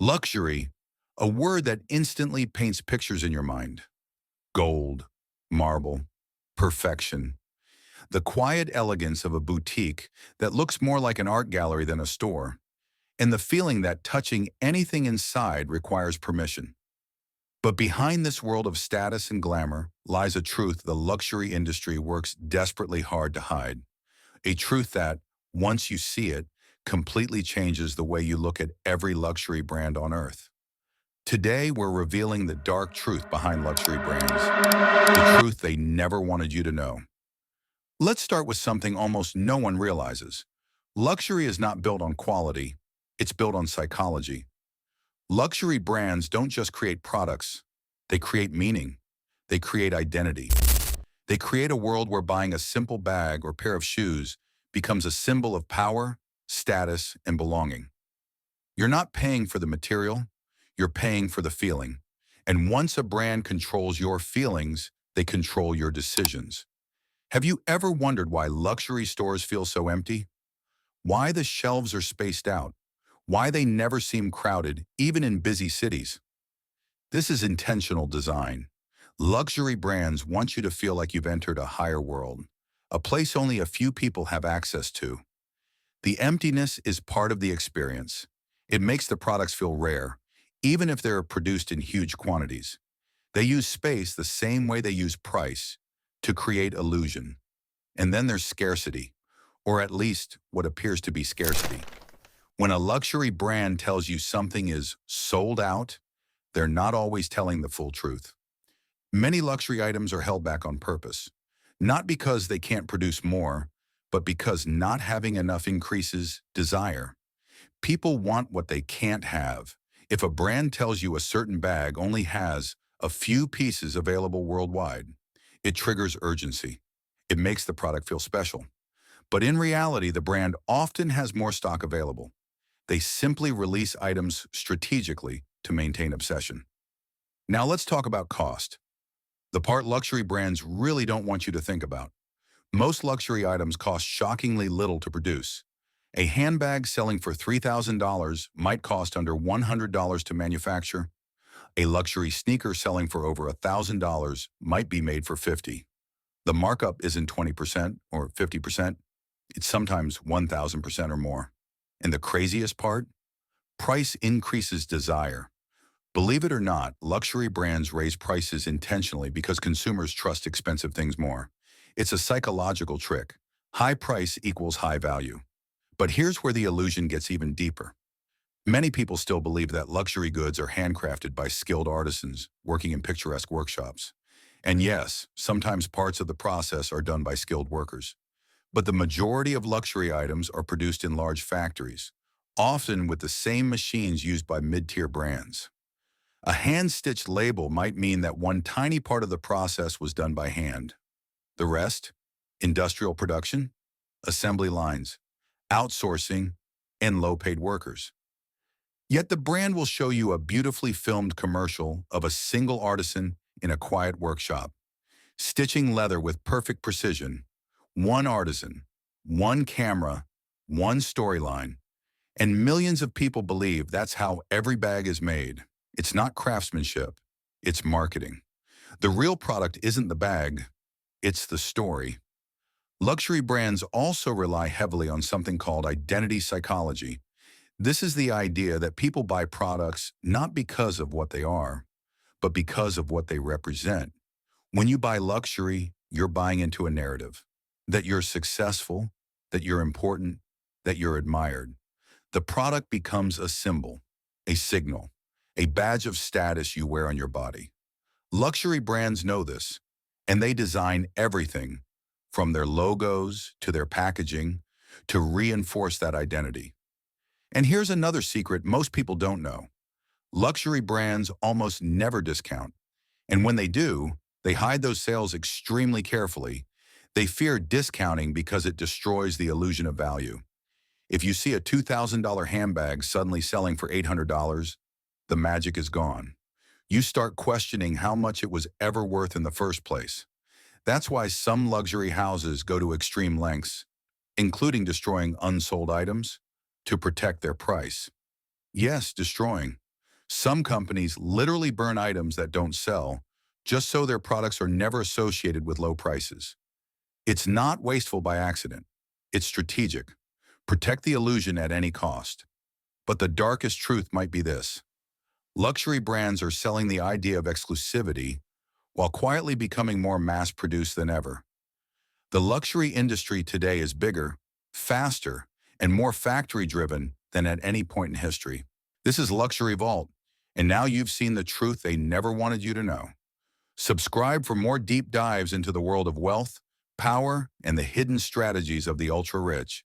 Luxury, a word that instantly paints pictures in your mind. Gold, marble, perfection. The quiet elegance of a boutique that looks more like an art gallery than a store. And the feeling that touching anything inside requires permission. But behind this world of status and glamour lies a truth the luxury industry works desperately hard to hide. A truth that, once you see it, completely changes the way you look at every luxury brand on earth. Today, we're revealing the dark truth behind luxury brands, the truth they never wanted you to know. Let's start with something almost no one realizes. Luxury is not built on quality, it's built on psychology. Luxury brands don't just create products, they create meaning, they create identity. They create a world where buying a simple bag or pair of shoes becomes a symbol of power, status, and belonging. You're not paying for the material, you're paying for the feeling. And once a brand controls your feelings, they control your decisions. Have you ever wondered why luxury stores feel so empty? Why the shelves are spaced out? Why they never seem crowded, even in busy cities? This is intentional design. Luxury brands want you to feel like you've entered a higher world, a place only a few people have access to. The emptiness is part of the experience. It makes the products feel rare, even if they're produced in huge quantities. They use space the same way they use price, to create illusion. And then there's scarcity, or at least what appears to be scarcity. When a luxury brand tells you something is sold out, they're not always telling the full truth. Many luxury items are held back on purpose, not because they can't produce more, but because not having enough increases desire. People want what they can't have. If a brand tells you a certain bag only has a few pieces available worldwide, it triggers urgency. It makes the product feel special. But in reality, the brand often has more stock available. They simply release items strategically to maintain obsession. Now let's talk about cost. The part luxury brands really don't want you to think about. Most luxury items cost shockingly little to produce. A handbag selling for $3,000 might cost under $100 to manufacture. A luxury sneaker selling for over $1,000 might be made for $50. The markup isn't 20% or 50%. It's sometimes 1,000% or more. And the craziest part? Price increases desire. Believe it or not, luxury brands raise prices intentionally because consumers trust expensive things more. It's a psychological trick. High price equals high value. But here's where the illusion gets even deeper. Many people still believe that luxury goods are handcrafted by skilled artisans working in picturesque workshops. And yes, sometimes parts of the process are done by skilled workers. But the majority of luxury items are produced in large factories, often with the same machines used by mid-tier brands. A hand-stitched label might mean that one tiny part of the process was done by hand. The rest? Industrial production, assembly lines, outsourcing, and low-paid workers. Yet the brand will show you a beautifully filmed commercial of a single artisan in a quiet workshop, stitching leather with perfect precision. One artisan, one camera, one storyline, and millions of people believe that's how every bag is made. It's not craftsmanship, it's marketing. The real product isn't the bag, it's the story. Luxury brands also rely heavily on something called identity psychology. This is the idea that people buy products not because of what they are, but because of what they represent. When you buy luxury, you're buying into a narrative. That you're successful, that you're important, that you're admired. The product becomes a symbol, a signal, a badge of status you wear on your body. Luxury brands know this, and they design everything, from their logos to their packaging, to reinforce that identity. And here's another secret most people don't know. Luxury brands almost never discount. And when they do, they hide those sales extremely carefully. They fear discounting because it destroys the illusion of value. If you see a $2,000 handbag suddenly selling for $800, the magic is gone. You start questioning how much it was ever worth in the first place. That's why some luxury houses go to extreme lengths, including destroying unsold items, to protect their price. Yes, destroying, Some companies literally burn items that don't sell just so their products are never associated with low prices. It's not wasteful by accident. It's strategic. Protect the illusion at any cost. But the darkest truth might be this. Luxury brands are selling the idea of exclusivity while quietly becoming more mass-produced than ever. The luxury industry today is bigger, faster, and more factory-driven than at any point in history. This is Luxury Vault, and now you've seen the truth they never wanted you to know. Subscribe for more deep dives into the world of wealth, power, and the hidden strategies of the ultra-rich.